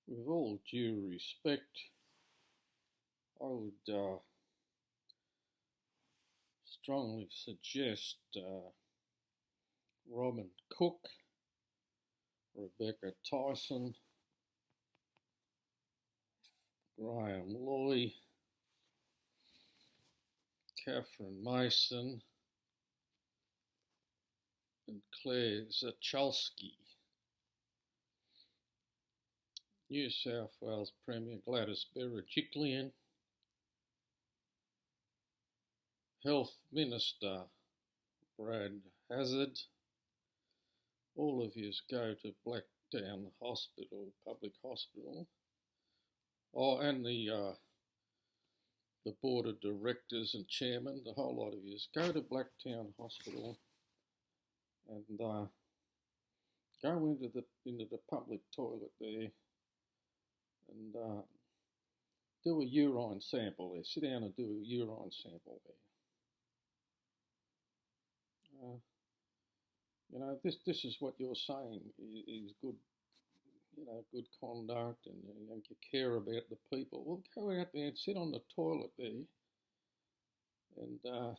With all due respect, I would strongly suggest Robin Cook, Rebecca Tyson, Graham Loy, Catherine Mason, and Claire Zachalski. New South Wales Premier Gladys Berejiklian, Health Minister Brad Hazzard. All of yous go to Blacktown Hospital, public hospital. Oh, and the board of directors and chairman, the whole lot of yous, go to Blacktown Hospital and go into the public toilet there and do a urine sample there. Sit down and do a urine sample there. This is what you're saying is good, good conduct, and you care about the people. Well, go out there and sit on the toilet there and go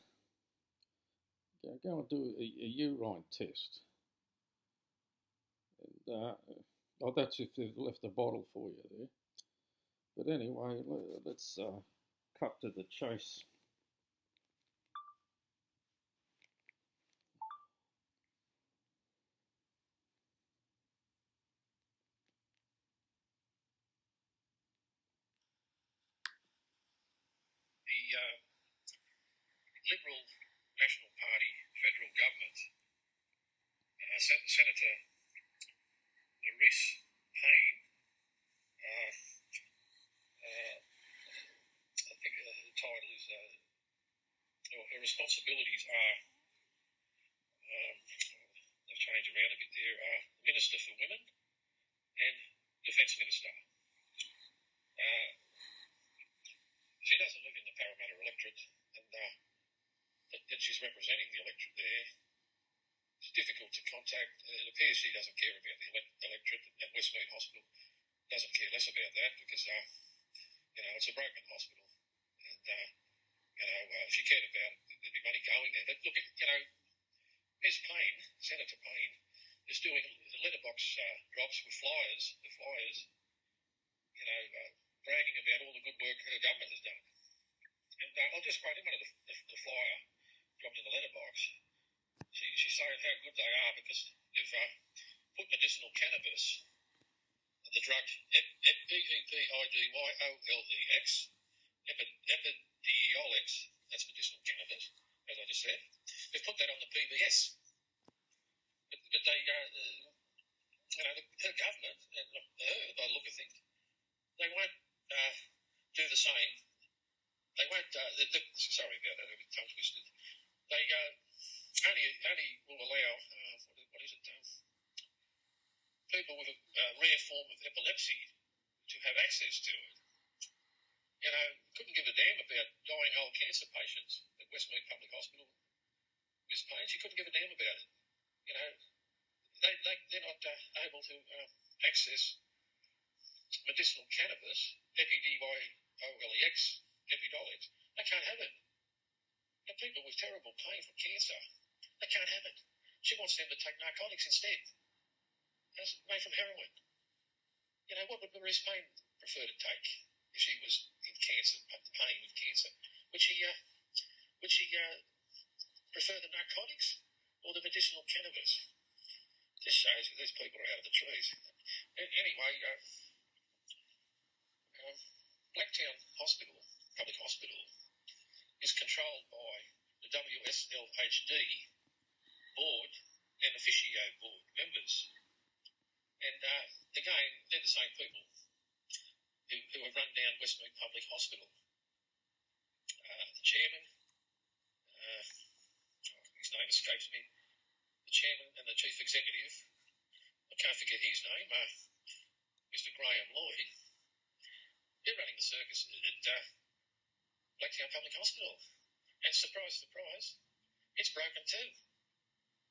and do a urine test. And that's if they've left a bottle for you there. But anyway, let's cut to the chase. The Liberal National Party federal government, Senator Maurice Payne, I think the title is, her responsibilities are, they've changed around a bit there, Minister for Women and Defence Minister. She doesn't live in the Parramatta electorate, and she's representing the electorate there. It's difficult to contact. It appears she doesn't care about the electorate, and Westmead Hospital doesn't care less about that because, it's a broken hospital. And, if she cared about it, there'd be money going there. But look, Ms. Payne, Senator Payne, is doing letterbox drops with flyers, bragging about all the good work her government has done. And I'll just quote in one of the flyer dropped in the letterbox. She's saying how good they are because they've put medicinal cannabis, the drug Epidiolex, that's medicinal cannabis, as I just said. They've put that on the PBS. But they, her government, and her, by the look of things, they won't do the same. They won't, sorry about that, I'm a bit tongue twisted. They only will allow, what is it, people with a rare form of epilepsy to have access to it. Couldn't give a damn about dying old cancer patients at Westmead Public Hospital, Miss Payne. She couldn't give a damn about it. They're not able to access medicinal cannabis, Epidiolex, they can't have it. And people with terrible pain from cancer, they can't have it. She wants them to take narcotics instead. It's made from heroin. What would Maurice Payne prefer to take if she was in cancer, pain with cancer? Would she prefer the narcotics or the medicinal cannabis? Just shows you these people are out of the trees. Anyway, Blacktown Hospital, public hospital, is controlled by the WSLHD board and officio board members. And again, they're the same people who have run down Westmead Public Hospital. The chairman, his name escapes me, the chairman and the chief executive, I can't forget his name, Mr. Graham Lloyd, they're running the circus at Blacktown Public Hospital. And surprise, surprise, it's broken too.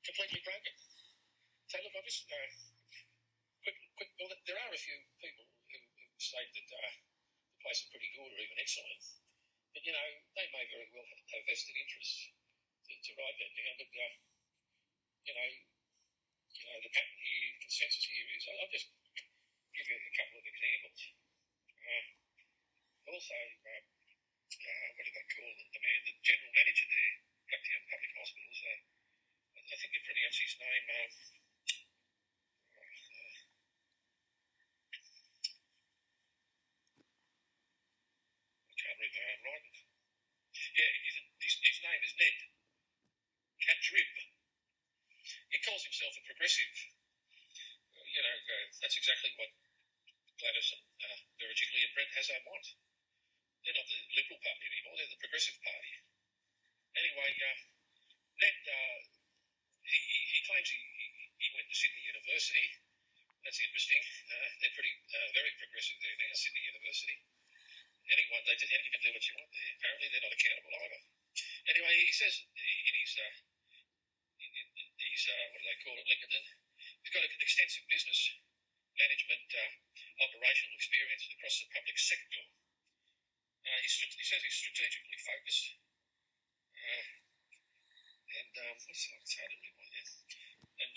Completely broken. So look, I just, well, there are a few people who state that the place is pretty good or even excellent. But, you know, they may very well have vested interests to write that down. But, you know, the pattern here, the consensus here is, I'll just give you a couple of examples. Also, what do they call it? The general manager there, Blacktown Public Hospitals, I think they pronounce his name, I can't read my own writing. Yeah, his name is Ned Catrib. He calls himself a progressive. That's exactly what Gladys and Berejiklian and Brent Hazard want. They're not the Liberal Party anymore, they're the Progressive Party. Anyway, Ned, he claims he went to Sydney University. That's interesting. They're very progressive there now, Sydney University. Anyone can do what you want there. Apparently they're not accountable either. Anyway, he says in his what do they call it, LinkedIn, he's got an extensive business management operational experience across the public sector. He says he's strategically focused. It's hard to read one there. And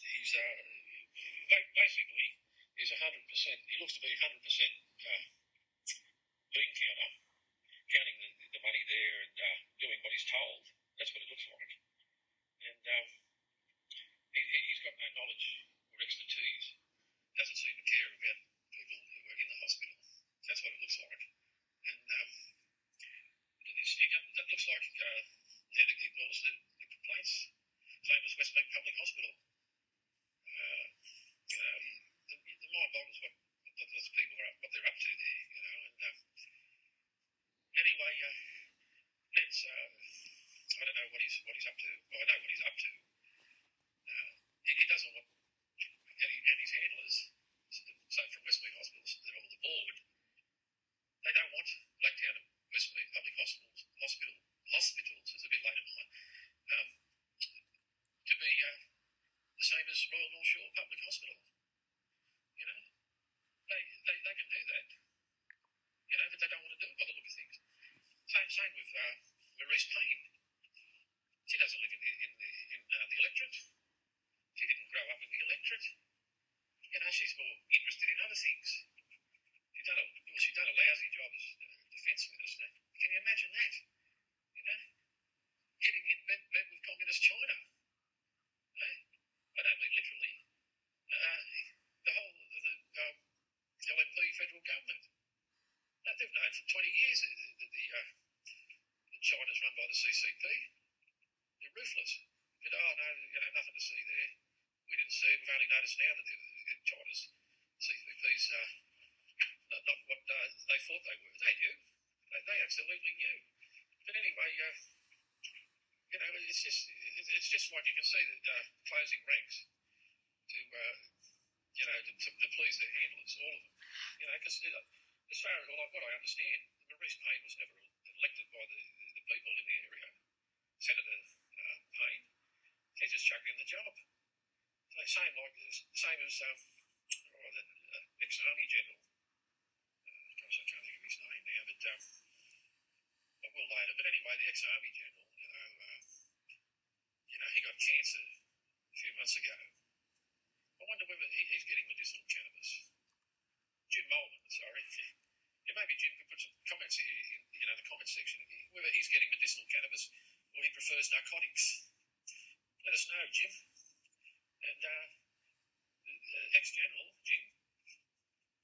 he's basically is 100%. He looks to be 100% bean counter, counting the money there and doing what he's told. That's what it looks like. And he's got no knowledge or expertise. Doesn't seem to care about people who are in the hospital. That's what it looks like. And that looks like Ned ignores the complaints. Same as Westmead Public Hospital. The mind boggles what those people what they're up to there, And anyway, Ned's I don't know what he's up to. Well, I know what he's up to. He doesn't want and his handlers, say from Westmead Hospitals, they're on the board. They don't want Blacktown and Westmead Public Hospitals. It's a bit late at night. To be the same as Royal North Shore Public Hospital. They can do that. But they don't want to do it by the look of things. Same with Maurice Payne. She doesn't live in the electorate. She didn't grow up in the electorate. She's more interested in other things. She's done a lousy job as defence minister. Can you imagine that? Getting in bed with communist China. I don't mean literally. The whole of the LNP federal government. They've known for 20 years that China's run by the CCP. They're ruthless. But nothing to see there. We didn't see it. We've only noticed now that China's CCP's not what they thought they were. They knew. They absolutely knew. But anyway, it's just like you can see that closing ranks to please their handlers, all of them. Because as far as what I understand, Maurice Payne was never elected by the people in the area. Senator Payne, they just chucked in the job. Same as the ex-army general. Gosh, I can't think of his name now, but I will later. But anyway, the ex-army general, he got cancer a few months ago. I wonder whether he's getting medicinal cannabis. Jim Moulman, sorry. Maybe Jim could put some comments here in the comment section here, whether he's getting medicinal cannabis or he prefers narcotics. Let us know, Jim. And the ex-general, Jim,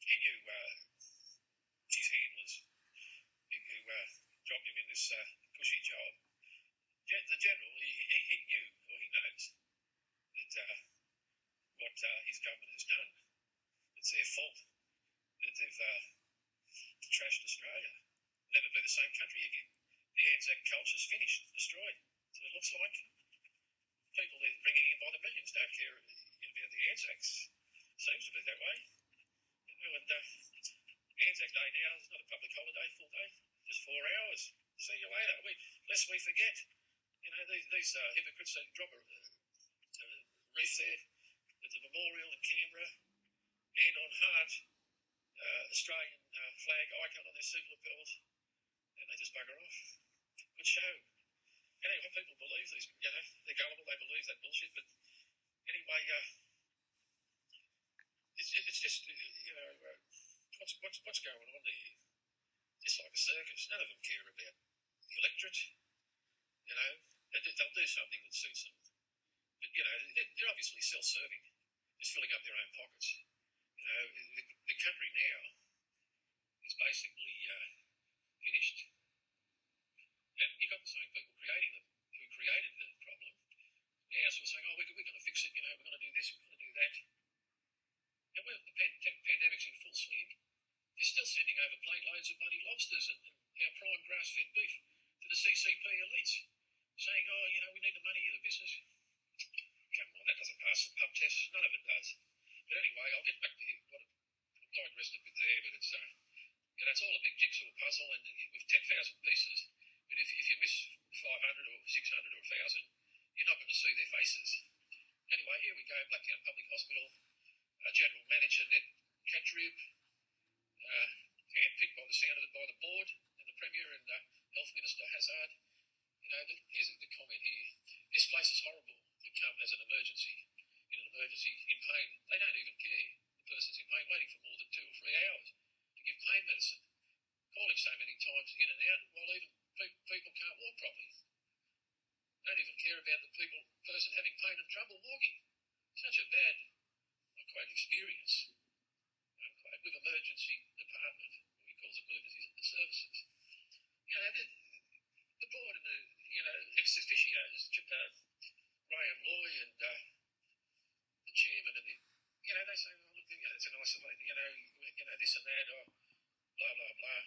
he knew his handlers who dropped him in this cushy job. The general, he knew, or he knows, that what his government has done. It's their fault that they've trashed Australia. Never be the same country again. The Anzac culture's finished, destroyed. So it looks like people they're bringing in by the millions don't care about the Anzacs. Seems to be that way. And Anzac Day now is not a public holiday, full day, just 4 hours. See you later. Lest we forget. These hypocrites, they drop a wreath there at the memorial in Canberra, hand on heart, Australian flag icon on their seat lapels, and they just bugger off. Good show. Anyway, people believe these, they're gullible, they believe that bullshit, but anyway, it's just, what's going on there? Just like a circus. None of them care about the electorate, they'll do something that suits them. But, they're obviously self-serving, just filling up their own pockets. The country now is basically finished. And you've got the same people who created the problem, now sort of saying, we're going to fix it, we're going to do this, we're going to do that. And when the pandemic's in full swing, they're still sending over plane loads of bloody lobsters and our prime grass-fed beef to the CCP elites, saying, we need the money of the business. Come on, that doesn't pass the pub test. None of it does. But anyway, I'll get back to what I've digressed a bit there, but it's all a big jigsaw puzzle and with 10,000 pieces. But if you miss 500 or 600 or 1,000, you're not going to see their faces. Anyway, here we go, Blacktown Public Hospital, General Manager Ned Cantrib, handpicked by the sound of it by the board and the Premier and Health Minister Hazard. Here's the comment here. This place is horrible to come as an emergency, in pain. They don't even care. The person's in pain, waiting for more than 2 or 3 hours to give pain medicine, calling so many times in and out while even people can't walk properly. Don't even care about the person having pain and trouble walking. Such a bad, unquote, experience, unquote, with emergency department, what he calls emergency services. The board and the, ex officios, Graham Loy and the chairman and they say, look, it's a nice, this and that, or blah, blah, blah.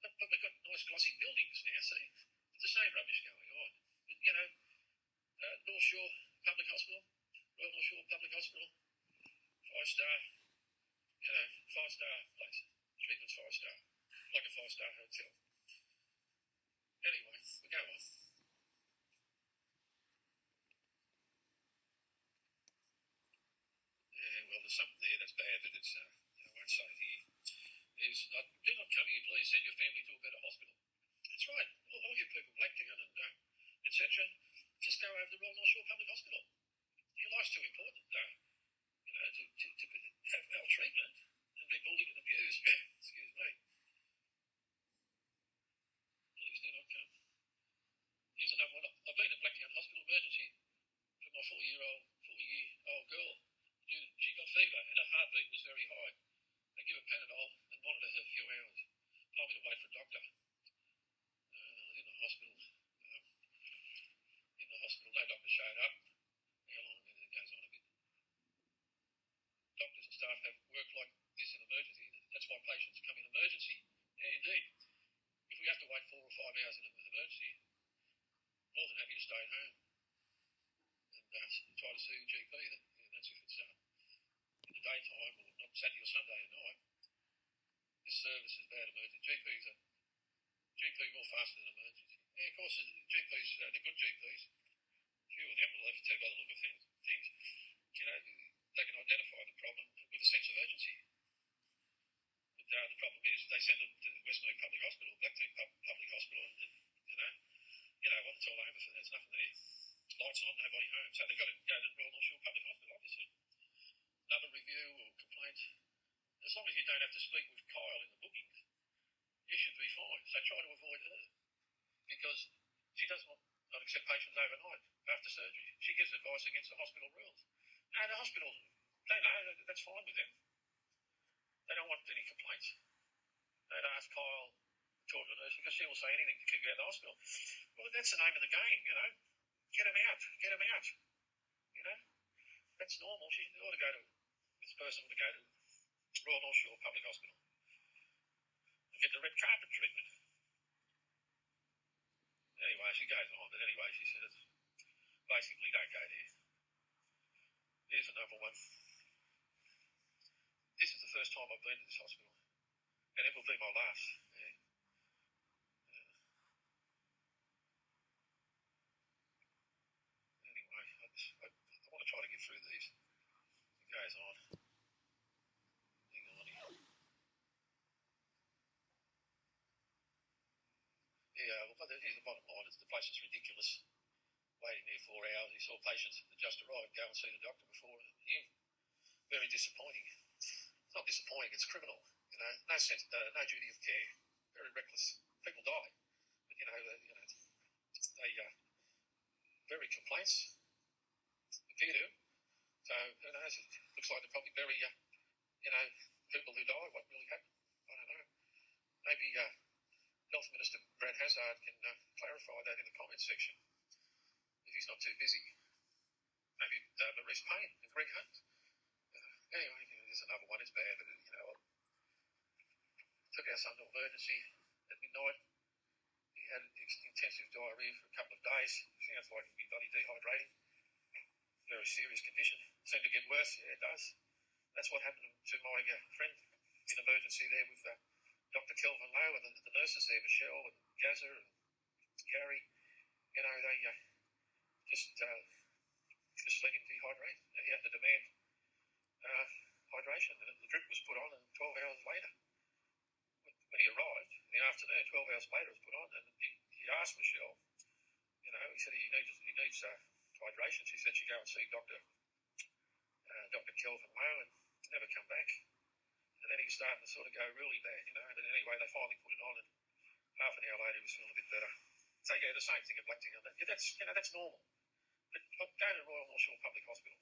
But we've got nice glossy buildings now, see? It's the same rubbish going on. But, North Shore Public Hospital, Royal North Shore Public Hospital, 5-star, 5-star place. Treatment's 5-star, like a 5-star hotel. Anyway, we go on. Well, there's something there that's bad, but it's, I won't say it here. Do not come here, please. Send your family to a better hospital. That's right. All you people, Blacktown and etc., just go over to the Royal North Shore Public Hospital. Your life's too important, to have maltreatment and be bullied and abused. Excuse me. Please do not come. Here's another one. I've been at Blacktown Hospital emergency for my 4-year-old girl. She got fever and her heartbeat was very high. They give her Panadol and monitored her a few hours. Told me to wait for a doctor. In the hospital, no doctor showed up. How long? It goes on a bit. Doctors and staff have worked like this in emergency. That's why patients come in emergency. Yeah, indeed. If we have to wait 4 or 5 hours in an emergency, more than happy to stay at home and try to see the GP. That's if it's in the daytime or not Saturday or Sunday at night. This service is bad emergency. GP more faster than emergency. Yeah, of course, GPs, the good GPs, few of them will have to by the look of things. They can identify the problem with a sense of urgency. But the problem is they send them to Westmead Public Hospital, Blacktown Public Hospital, and what, it's all over. There's nothing there. Lights on, nobody home. So they've got to go to Royal North Shore Public Hospital, obviously. Another review or complaint. As long as you don't have to speak with Kyle in the booking, you should be fine. So try to avoid her. Because she does not accept patients overnight after surgery. She gives advice against the hospital rules. And the hospital, they know that's fine with them. They don't want any complaints. They'd ask Kyle, talk to the nurse, because she will say anything to kick you out of the hospital. Well, that's the name of the game, Get them out. That's normal. She ought to go to, this person ought to go to Royal North Shore Public Hospital and get the red carpet treatment. Anyway, she goes on, but anyway, she says, basically, don't go there. Here's another one. This is the first time I've been to this hospital, and it will be my last. Yeah. Anyway, I want to try to get through these. It goes on. Hang on here. the bottom line is the place is ridiculous. Waiting there 4 hours. He saw patients that just arrived go and see the doctor before him. Very disappointing. It's not disappointing, it's criminal. No sense, no duty of care. Very reckless. People die. But, they very complaints appear to. So, who knows? It looks like they're probably very, people who die. What really happened? I don't know. Maybe Health Minister Brad Hazzard can clarify that in the comments section if he's not too busy. Maybe Maurice Payne and Greg Hunt. Anyway, there's another one. It's bad, but took our son to emergency at midnight. He had intensive diarrhoea for a couple of days. Sounds like he'd be bloody dehydrating. Very serious condition. Seemed to get worse. Yeah, it does. That's what happened to my friend in emergency there with Dr. Kelvin Lowe and the nurses there, Michelle and Gazza and Gary. They just let him dehydrate. He had to demand hydration. The drip was put on, and 12 hours later, when he arrived in the afternoon, 12 hours later, it was put on, and he asked Michelle. He said he needs hydration. She said she'd go and see Dr. Kelvin Lowe and never come back. And then he was starting to sort of go really bad, But anyway, they finally put it on, and half an hour later, he was feeling a bit better. So yeah, the same thing at Blacktown. That's normal. But go to Royal North Shore Public Hospital.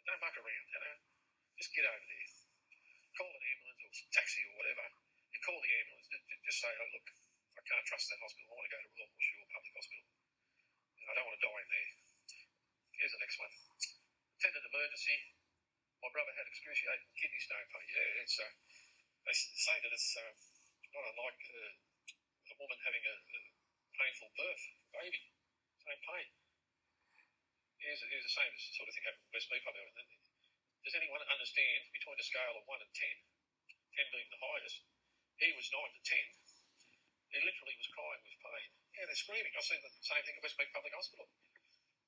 Don't muck around, Just get over there. Call an ambulance or taxi or whatever. You call the ambulance. Just say, oh, look, I can't trust that hospital. I want to go to Royal North Shore Public Hospital. I don't want to die in there. Here's the next one. Attended emergency. My brother had excruciating kidney stone pain. Yeah, it's they say that it's not unlike a woman having a painful birth, a baby. Same pain. Here's the same sort of thing happened with West Meepo. Does anyone understand between a scale of 1 and 10, 10 being the highest, he was 9 to 10. He literally was crying with pain. Yeah, they're screaming. I've seen the same thing at West Meepo Public Hospital.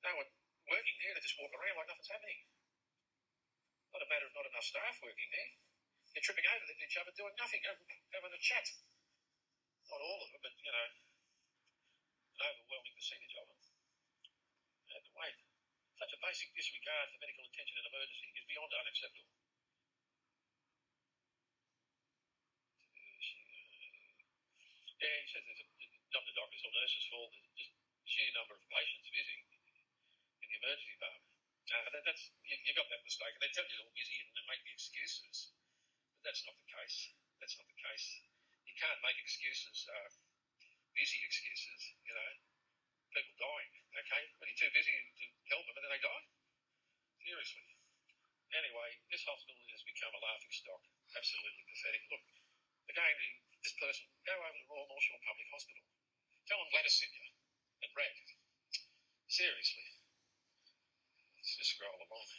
No one working there, they just walk around like nothing's happening. Not a matter of not enough staff working there. They're tripping over each other, doing nothing, having a chat. Not all of them, but, an overwhelming percentage of them. They had to wait. Such a basic disregard for medical attention in emergency is beyond unacceptable. Yeah, he says it's not the doctor's or nurse's fault. It's just sheer number of patients visiting in the emergency department. You got that mistake. And they tell you they're all busy and they make the excuses. But that's not the case. That's not the case. You can't make excuses, busy excuses, People dying, okay? When you're too busy to help them and then they die? Seriously. Anyway, this hospital has become a laughing stock. Absolutely pathetic. Look, again, this person, go over to Royal North Shore Public Hospital. Tell them Gladys sent you. And Brad. Seriously. Let's just scroll along.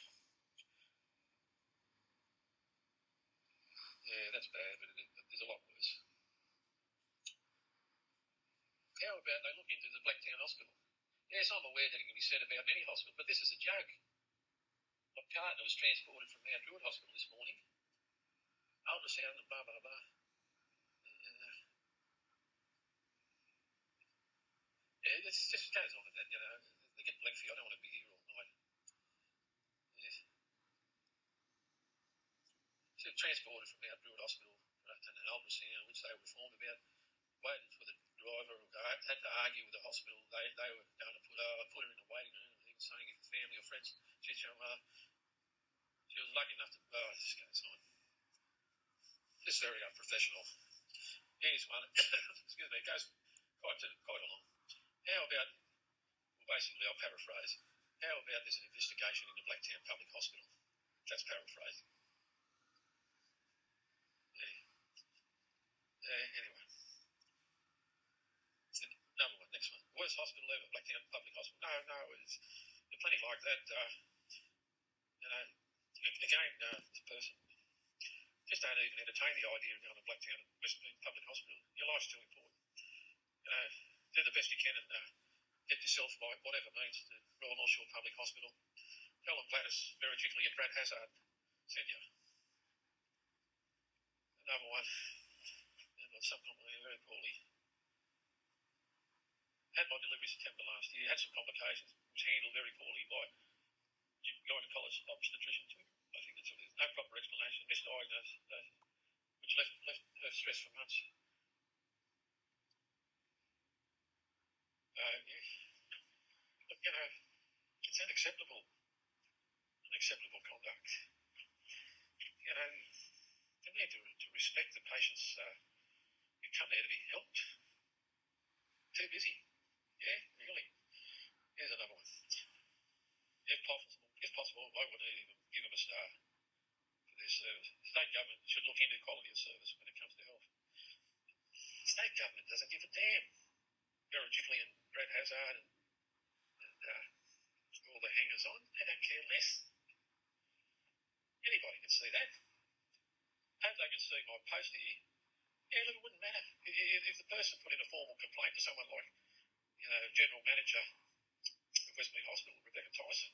Yeah, that's bad, but there's a lot worse. How about they look into the Blacktown Hospital? Yes, I'm aware that it can be said about many hospitals, but this is a joke. My partner was transported from Mount Druitt Hospital this morning. Ultrasound and blah, blah, blah. Yeah, it just goes on with that, They get lengthy. I don't want to be here all night. Yeah. So transported from Mount Druitt Hospital and an ultrasound, which they were informed about. Waited for the driver, had to argue with the hospital. They were going to put her in the waiting room, and saying if family or friends, she was lucky enough to. This goes on. This is very unprofessional. Here's one. Excuse me. It goes quite along. How about? Well, basically, I'll paraphrase. How about this investigation into Blacktown Public Hospital? That's paraphrasing. Yeah. Anyway. Another one, next one. Worst hospital ever, Blacktown Public Hospital. No, there's plenty like that. Again, this person, just don't even entertain the idea of going to Blacktown West Public Hospital. Your life's too important. Do the best you can and get yourself by whatever means to Royal North Shore Public Hospital. Tell them Gladys very quickly and Brad Hazzard sent you. Another one. And some company very poorly. Had my delivery September last year. Had some complications. Was handled very poorly by gynaecologist obstetrician too. I think that's what it is. No proper explanation. Misdiagnosed, which left her stressed for months. Yeah. But, it's unacceptable conduct. They need to respect the patients who come there to be helped. Too busy. Yeah, really. Here's another one. If possible, I would even give them a star for their service. State government should look into quality of service when it comes to health. State government doesn't give a damn. Berejiklian and Brad Hazard and all the hangers on, they don't care less. Anybody can see that. Hope they can see my post here. Yeah, look, it wouldn't matter. If the person put in a formal complaint to someone like, General Manager of Westmead Hospital, Rebecca Tyson,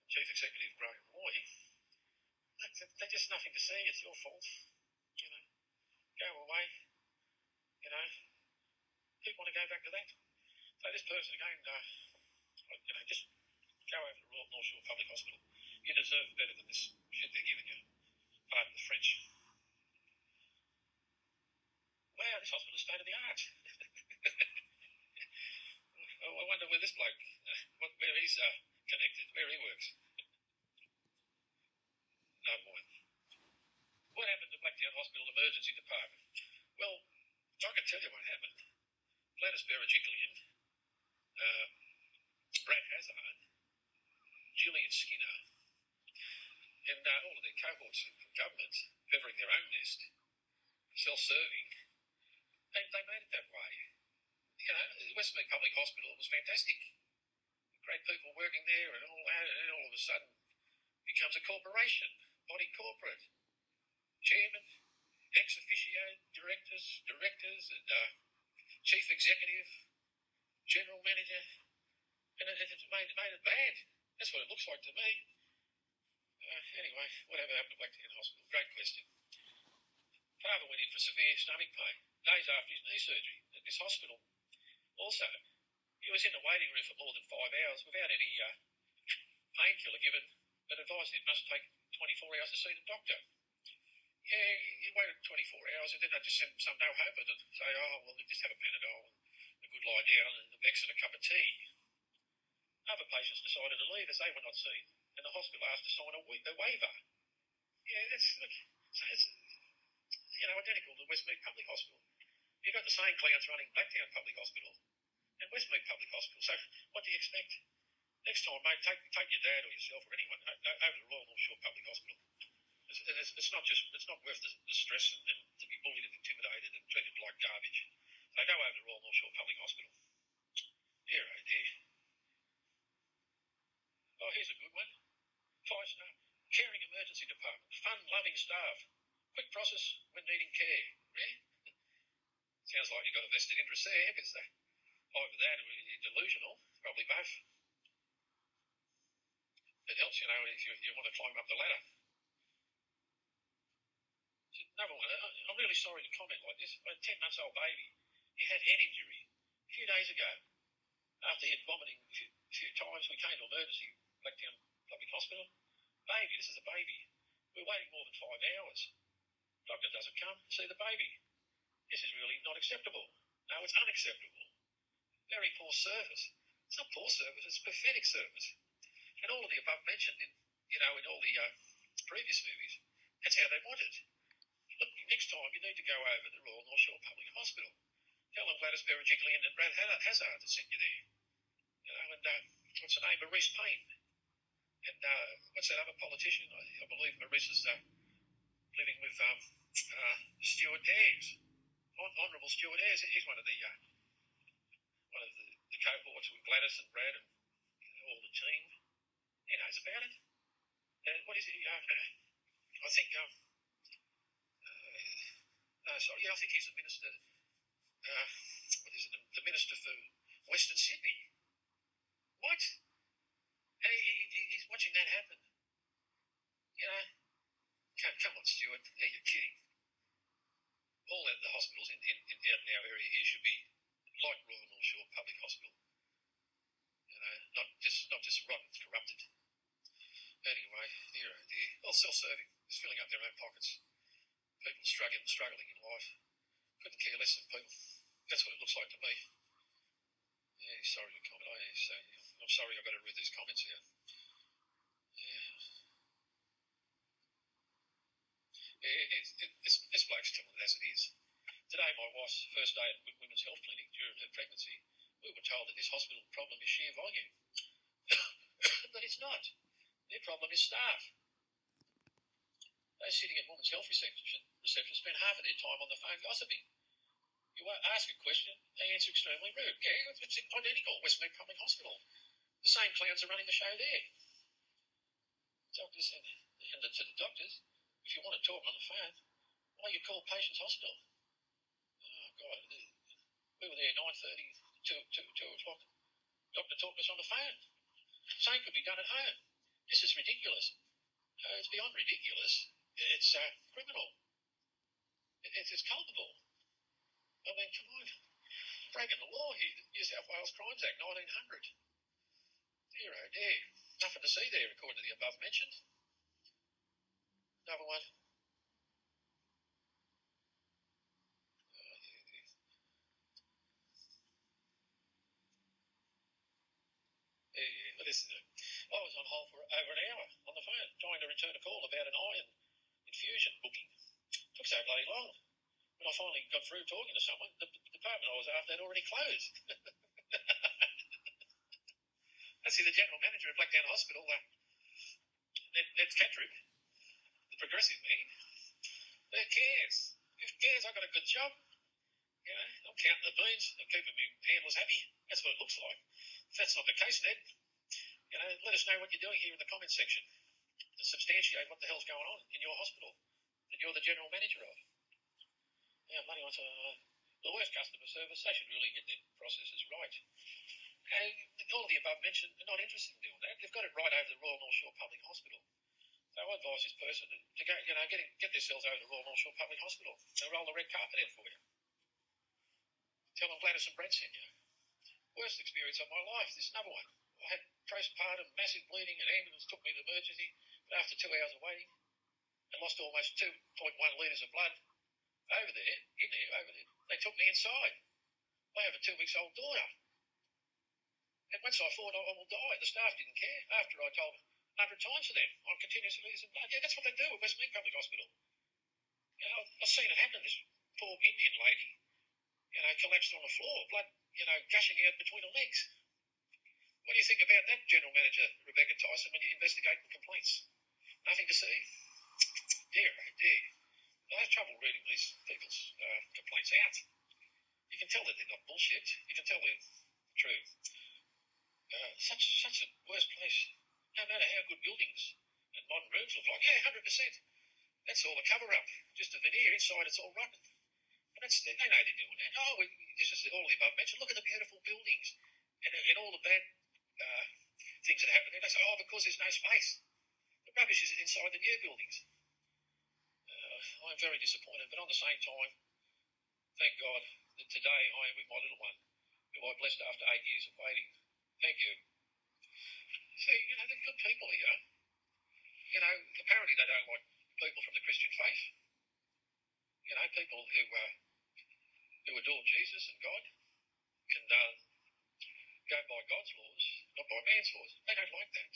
Chief Executive Graham Roy, they're just nothing to see. It's your fault. Go away. People want to go back to that. So this person again, just go over to Royal North Shore Public Hospital. You deserve better than this shit they're giving you. Pardon the French. Wow, this hospital's state of the art. I wonder where this bloke, where he's connected, where he works. No mind. What happened to Blacktown Hospital Emergency Department? Well, I can tell you what happened. Gladys Berejiklian, Brad Hazard, Julian Skinner, and all of their cohorts in government, feathering their own nest, self-serving, they made it that way. Westmead Public Hospital was fantastic. Great people working there and all that, and then all of a sudden becomes a corporation, body corporate. Chairman, ex officio directors, and chief executive, general manager, and it's made it bad. That's what it looks like to me. Anyway, whatever happened to Blacktown Hospital? Great question. Father went in for severe stomach pain days after his knee surgery at this hospital. Also, he was in the waiting room for more than 5 hours without any painkiller given, but advised it must take 24 hours to see the doctor. Yeah, he waited 24 hours and then they just sent some no hope and say, well, just have a Panadol and a good lie down and a Bex and a cup of tea. Other patients decided to leave as they were not seen, and the hospital asked to sign a waiver. Yeah, it's identical to Westmead Public Hospital. You've got the same clowns running Blacktown Public Hospital and Westmead Public Hospital. So what do you expect? Next time, mate, take your dad or yourself or anyone over to Royal North Shore Public Hospital. It's not worth the stress and to be bullied and intimidated and treated like garbage. So go over to Royal North Shore Public Hospital. Dear, oh dear. Oh, here's a good one. 5-star. Caring emergency department. Fun-loving staff. Quick process when needing care. Yeah? Sounds like you've got a vested interest there, because either that or you're delusional. Probably both. It helps, if you want to climb up the ladder. Another one. I'm really sorry to comment like this, but a 10-month-old baby, he had head injury a few days ago. After he had vomiting a few times, we came to emergency Blacktown Public Hospital. Baby, this is a baby. We're waiting more than 5 hours. Doctor doesn't come to see the baby. This is really not acceptable. No, it's unacceptable. Very poor service. It's not poor service, it's pathetic service. And all of the above mentioned in all the previous movies, that's how they want it. Look, next time you need to go over to Royal North Shore Public Hospital. Tell them Gladys Berejiklian and Brad Hazard to send you there. And what's her name? Maurice Payne. And what's that other politician? I believe Maurice is living with Stuart Ayres. Honourable Stuart Ayres. He's one of the cohorts with Gladys and Brad and all the team. He knows about it. And what is it? I think. I think he's the minister. What is it? The minister for Western Sydney. What? And he's watching that happen. Come on, Stuart. You're kidding. All the hospitals in our area here should be like Royal North Shore Public Hospital. Not just rotten, corrupted. Anyway, dear oh dear. Well, self-serving. Just filling up their own pockets. People struggling in life. Couldn't care less than people. That's what it looks like to me. Yeah, sorry to comment. I'm sorry I've got to read these comments here. This bloke's telling it as it is. Today, my wife's first day at Women's Health Clinic during her pregnancy, we were told that this hospital problem is sheer volume. But it's not. Their problem is staff. They're sitting at Women's Health reception spend half of their time on the phone gossiping. You ask a question, they answer extremely rude. Yeah, it's identical. Westmead Public Hospital. The same clowns are running the show there. Doctors and to the doctors, if you want to talk on the phone, why you call Patients Hospital? Oh, God. We were there 9:30, 2 o'clock. Doctor talked to us on the phone. Same could be done at home. This is ridiculous. It's beyond ridiculous. It's criminal. It's culpable. I mean, come on. Breaking the law here. The New South Wales Crimes Act, 1900. Dear oh dear. Nothing to see there according to the above mentioned. Another one. Yeah, this is it. I was on hold for over an hour on the phone trying to return a call about an iron infusion booking. Took so bloody long. When I finally got through talking to someone, the department I was after had already closed. I see the general manager at Blacktown Hospital, Ned Catrick, the progressive man. Who cares? Who cares? I got a good job. You know, I'm counting the beans and keeping my handlers happy. That's what it looks like. If that's not the case, Ned, let us know what you're doing here in the comments section and substantiate what the hell's going on in your hospital that you're the general manager of. Yeah, bloody ones. The worst customer service, they should really get their processes right. All of the above mentioned are not interested in doing that. They've got it right over the Royal North Shore Public Hospital. So I advise this person to go, get themselves over to Royal North Shore Public Hospital. They'll roll the red carpet out for you. Tell them Gladys and Brent sent you. Worst experience of my life. This is another one. I had postpartum, massive bleeding, an ambulance took me to emergency, but after 2 hours of waiting, I lost almost 2.1 litres of blood. Over there, they took me inside. I have a 2-week-old daughter. And once I thought I will die, the staff didn't care. After I told 100 times to them, I'm continuously losing blood. Yeah, that's what they do at Westmead Public Hospital. I've seen it happen. This poor Indian lady, collapsed on the floor, blood, gushing out between her legs. What do you think about that, General Manager Rebecca Tyson, when you're investigating complaints? Nothing to see? Dear, oh dear. I have trouble reading these people's complaints out. You can tell that they're not bullshit. You can tell they're true. Such a worse place. No matter how good buildings and modern rooms look like. Yeah, 100%. That's all a cover-up. Just a veneer. Inside it's all rotten. And they know they're doing that. Oh, this is all the above mentioned. Look at the beautiful buildings and all the bad things that happen there. They say, because there's no space. The rubbish is inside the new buildings. I'm very disappointed, but on the same time, thank God that today I am with my little one, who I blessed after 8 years of waiting. Thank you. See, they're good people here. Apparently they don't like people from the Christian faith. People who adore Jesus and God and go by God's laws, not by man's laws. They don't like that.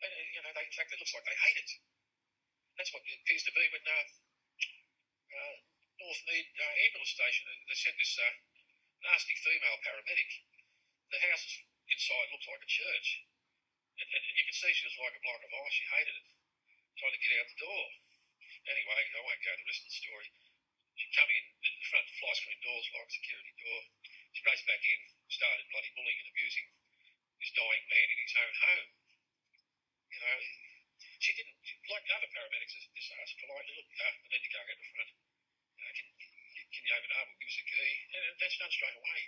In fact, it looks like they hate it. That's what it appears to be when Northmead ambulance station, they sent this nasty female paramedic. The house inside looked like a church. And you could see she was like a block of ice. She hated it. Trying to get out the door. Anyway, I won't go the rest of the story. She come in, the front fly screen door's like a security door. She raced back in, started bloody bullying and abusing this dying man in his own home. She didn't, like the other paramedics, just asked politely, look, I need to go out the front. Can you open up and give us a key? And that's done straight away.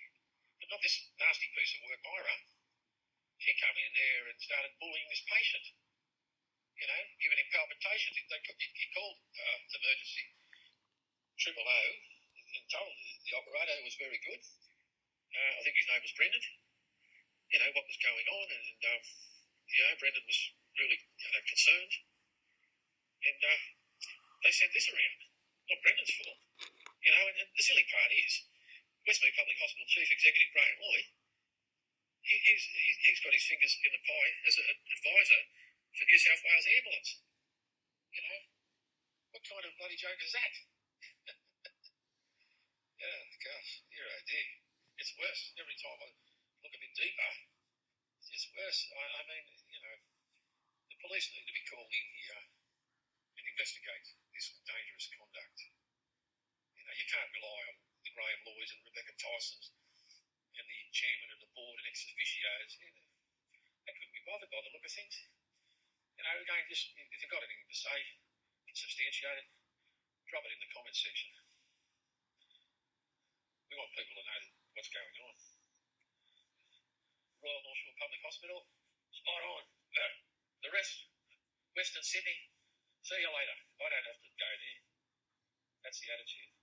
But not this nasty piece of work, Myra. She came in there and started bullying this patient. Giving him palpitations. He called emergency 000 and told the operator it was very good. I think his name was Brendan. What was going on, and Brendan was really concerned, and they sent this around. Not Brendan's fault, and the silly part is, Westmead Public Hospital Chief Executive Graham Lloyd, he's got his fingers in the pie as an advisor for New South Wales Ambulance. What kind of bloody joke is that? Yeah, gosh, dear. It's worse. Every time I look a bit deeper, it's worse. I mean, the police need to be called in here and investigate this dangerous conduct. You can't rely on the Graham Lloyds and Rebecca Tysons and the chairman of the board and ex-officios. They couldn't be bothered by the look of things. Again, just if you've got anything to say, substantiate it, drop it in the comments section. We want people to know what's going on. Royal North Shore Public Hospital, spot on. The rest, Western Sydney, see you later. I don't have to go there. That's the attitude.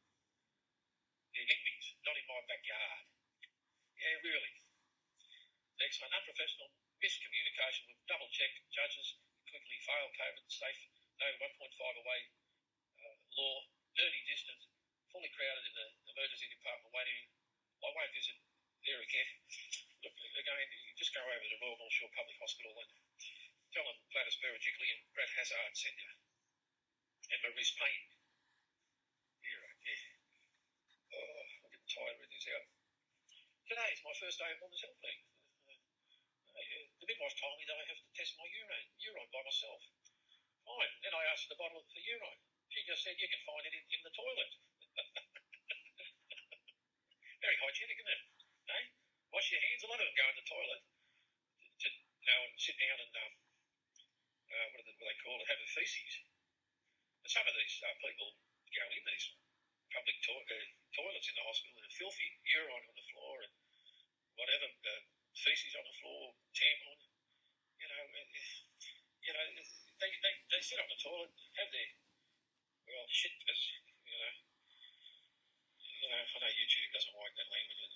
They're NIMBYs, not in my backyard. Yeah, really. Excellent. Unprofessional miscommunication with double-check judges, quickly failed COVID safe, no 1.5 away law, dirty distance, fully crowded in the emergency department waiting. I won't visit there again. Look, again, you just go over to the Royal North Shore Public Hospital and tell them Gladys Berejiklian and Brad Hazard sent you. And Maurice Payne. Yeah. Oh, I'm getting tired of this out. Today is my first day of Women's Health League. The midwife told me that I have to test my urine by myself. Fine. Then I asked the bottle for urine. She just said you can find it in the toilet. Very hygienic, isn't it? Eh? Wash your hands. A lot of them go in the toilet to and sit down and what do they call it? Have a feces. And some of these people go in these public toilets in the hospital and are filthy, urine on the floor and whatever, feces on the floor, tampon. They sit on the toilet, have their shit as I know YouTube doesn't like that language, and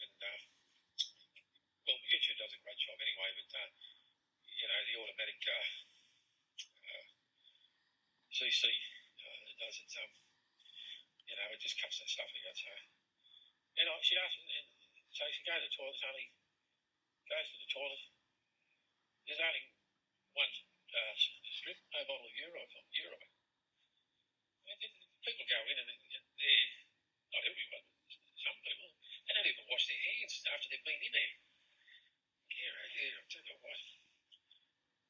YouTube does a great job anyway, but the automatic CC does it. It just cuts that stuff out. So, she asked, and so she goes to the toilet. Goes to the toilet. There's only one strip, no bottle of urine. People go in and they're not everyone. Some people they don't even wash their hands after they've been in there. Yeah, I'll tell you what.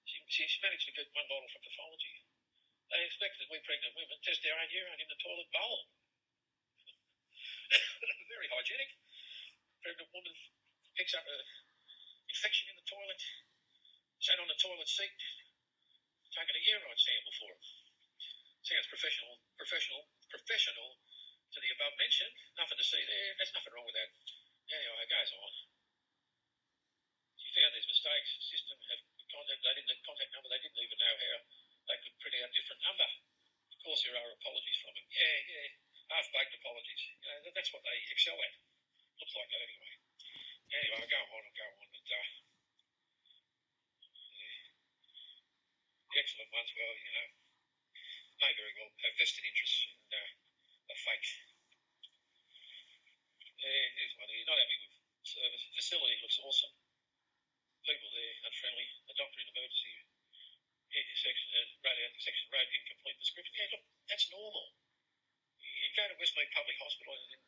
She managed to get one bottle from pathology. They expect that we pregnant women test their own urine in the toilet bowl. Very hygienic. Pregnant woman picks up an infection in the toilet, sat on the toilet seat, taking a urine sample for it. Sounds professional to the above mentioned. Nothing to see there. There's nothing wrong with that. Anyway, it goes on. She found these mistakes. The system have contact. They didn't have contact number. They didn't even know how they could print out a different number. Of course, there are apologies from it. Yeah. Half-baked apologies. That's what they excel at. Looks like that anyway. Anyway, I'll go on. But the excellent ones, may very well have vested interests in a fake. Yeah, here's one here. Not happy with service. Facility looks awesome. People there unfriendly. A doctor in emergency section wrote incomplete prescription. Yeah, look, that's normal. You go to Westmead Public Hospital and the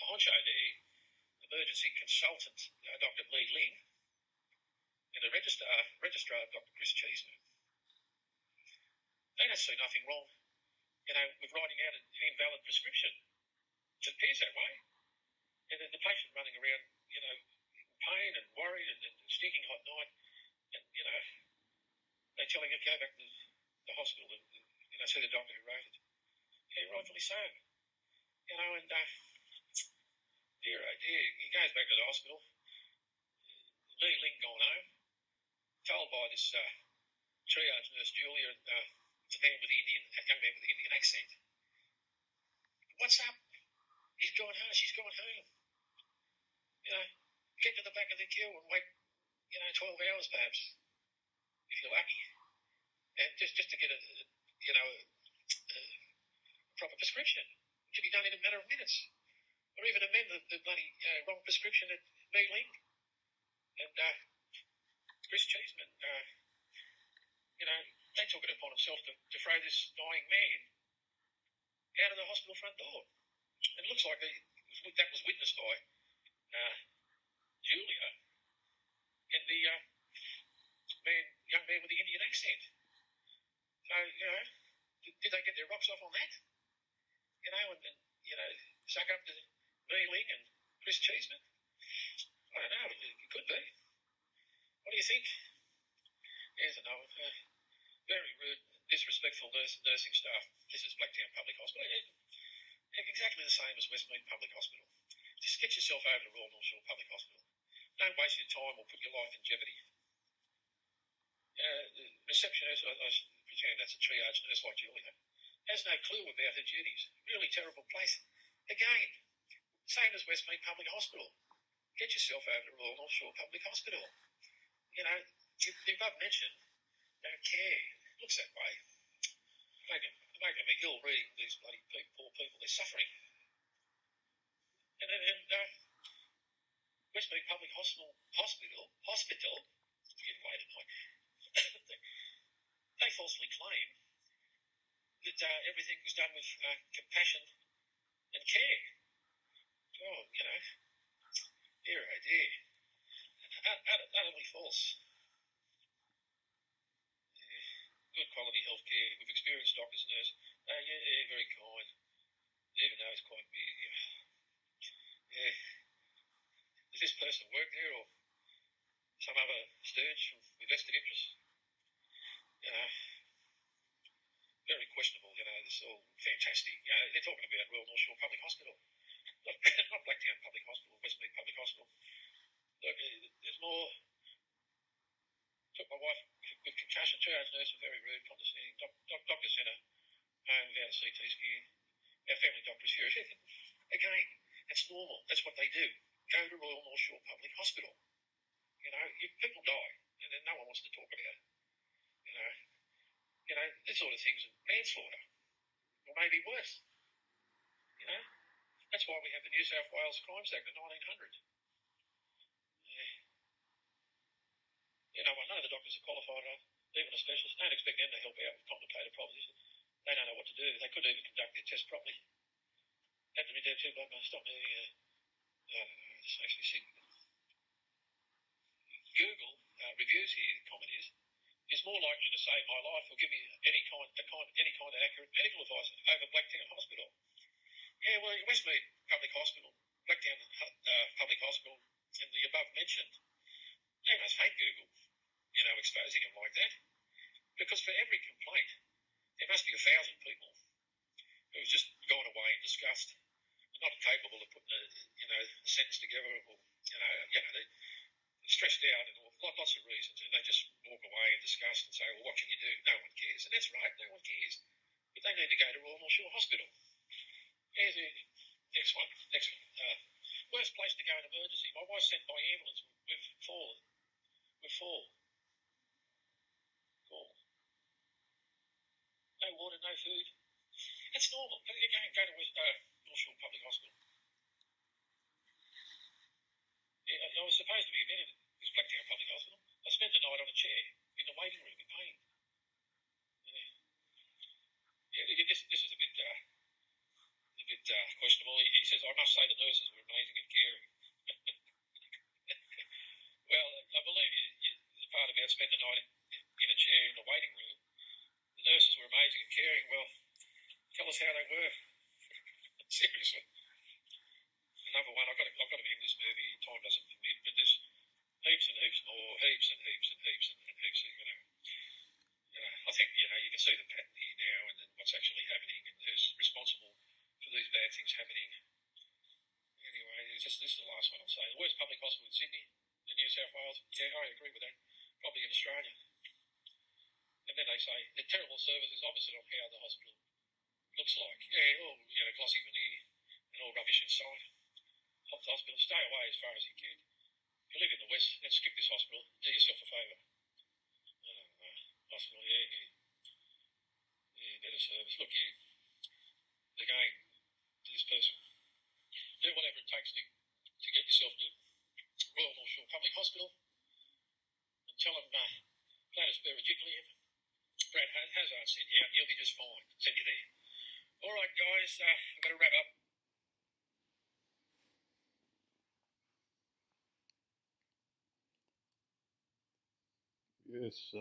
honcho there, emergency consultant Dr. Lee Ling, and the registrar Dr. Chris Cheeseman. They don't see nothing wrong, with writing out an invalid prescription. It appears that way. And then the patient running around, in pain and worried and stinking hot night, and, they're telling him to go back to the hospital and, see the doctor who wrote it. Yeah, rightfully so. And dear, he goes back to the hospital. Lee Ling gone home, told by this triage nurse Julia, the young man with the Indian accent, what's up? He's gone home. She's gone home. get to the back of the queue and wait, 12 hours perhaps, if you're lucky, and just to get a proper prescription, to be done in a matter of minutes, or even amend the bloody wrong prescription at Mealing. And Chris Cheeseman, they took it upon himself to throw this dying man out of the hospital front door. It looks like that was witnessed by Julia and the young man with the Indian accent. So, did they get their rocks off on that? And suck up to Mealing and Chris Cheeseman? I don't know, it could be. What do you think? Here's another very rude, disrespectful nursing staff. This is Blacktown Public Hospital. Exactly the same as Westmead Public Hospital. Just get yourself over to Royal North Shore Public Hospital. Don't waste your time or put your life in jeopardy. The receptionist, I pretend that's a triage nurse like Julia, has no clue about her duties. Really terrible place. Again, same as Westmead Public Hospital. Get yourself over to Royal North Shore Public Hospital. The above mentioned don't care. It looks that way. Making me ill reading these bloody poor people. They're suffering. And Westmead Public Hospital, it's getting late at night, they falsely claim that everything was done with compassion and care. Oh, dear, oh dear. Utterly false. Good quality health care with experienced doctors and nurses. Yeah, very kind. Even though it's quite big. Yeah. Does this person work there or some other stooge with vested interest? Very questionable, this is all fantastic. They're talking about Royal North Shore Public Hospital. Not Blacktown Public Hospital, Westmead Public Hospital. Look, there's more. Took my wife with concussion, triage nurse, very rude, condescending. Doctor sent her home without a CT scan. Our family doctor is furious. Again, that's normal. That's what they do. Go to Royal North Shore Public Hospital. People die, and then no one wants to talk about it. This sort of thing's manslaughter, or maybe worse. That's why we have the New South Wales Crimes Act of 1900. None of the doctors are qualified enough, even a specialist. Don't expect them to help out with complicated problems. They don't know what to do. They couldn't even conduct their test properly. Had to be there too, but stop me. This makes me sick. Google reviews here, the comment is more likely to save my life or give me any kind of accurate medical advice over Blacktown Hospital. Yeah, well, Westmead Public Hospital, Blacktown Public Hospital, and the above mentioned, they must hate Google, exposing them like that. Because for every complaint, there must be 1,000 people who've just gone away in disgust, not capable of putting a sentence together, or they're stressed out and lots of reasons, and they just walk away in disgust and say, well, what can you do? No one cares. And that's right, no one cares. But they need to go to Royal North Shore Hospital. Here's the next one. Worst place to go in emergency. My wife's sent by ambulance. We've fallen. Cool. No water, no food. That's normal. Go to North Shore Public Hospital. Yeah, I was supposed to be admitted at this Blacktown Public Hospital. I spent the night on a chair in the waiting room in pain. This is a bit questionable. He says, I must say the nurses were amazing and caring. Well, I believe the part about spent the night in a chair in the waiting room. The nurses were amazing and caring. Well, tell us how they were. Seriously. Another one, I've got to end this movie. Time doesn't permit, but there's heaps and heaps more, heaps and heaps and heaps and heaps. I think you can see the pattern here now, and then what's actually happening, and who's responsible for these bad things happening. Anyway, this is the last one I'll say. The worst public hospital in Sydney, in New South Wales. Yeah, I agree with that. Probably in Australia. And then they say the terrible service is opposite of how the hospital looks like. Yeah, all glossy veneer and all rubbish inside. Hospital, stay away as far as you can. you live in the West, let's skip this hospital. Do yourself a favour. Hospital, yeah, better service. Look, again, to this person, do whatever it takes to get yourself to Royal North Shore Public Hospital and tell them Gladys Berejiklian, Brad Hazard sent you out and you'll be just fine. Send you there. All right, guys, I've got to wrap up. Yes,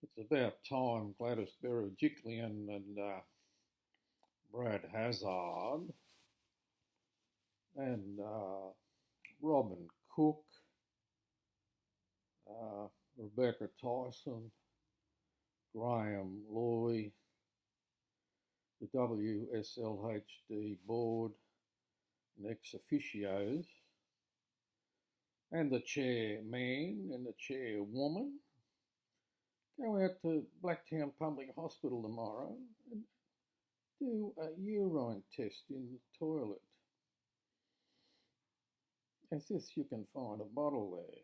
it's about time Gladys Berejiklian and Brad Hazard and Robin Cook, Rebecca Tyson, Graham Loy, the WSLHD board and ex-officios, and the chairman and the chairwoman go out to Blacktown Public Hospital tomorrow and do a urine test in the toilet. As if you can find a bottle there.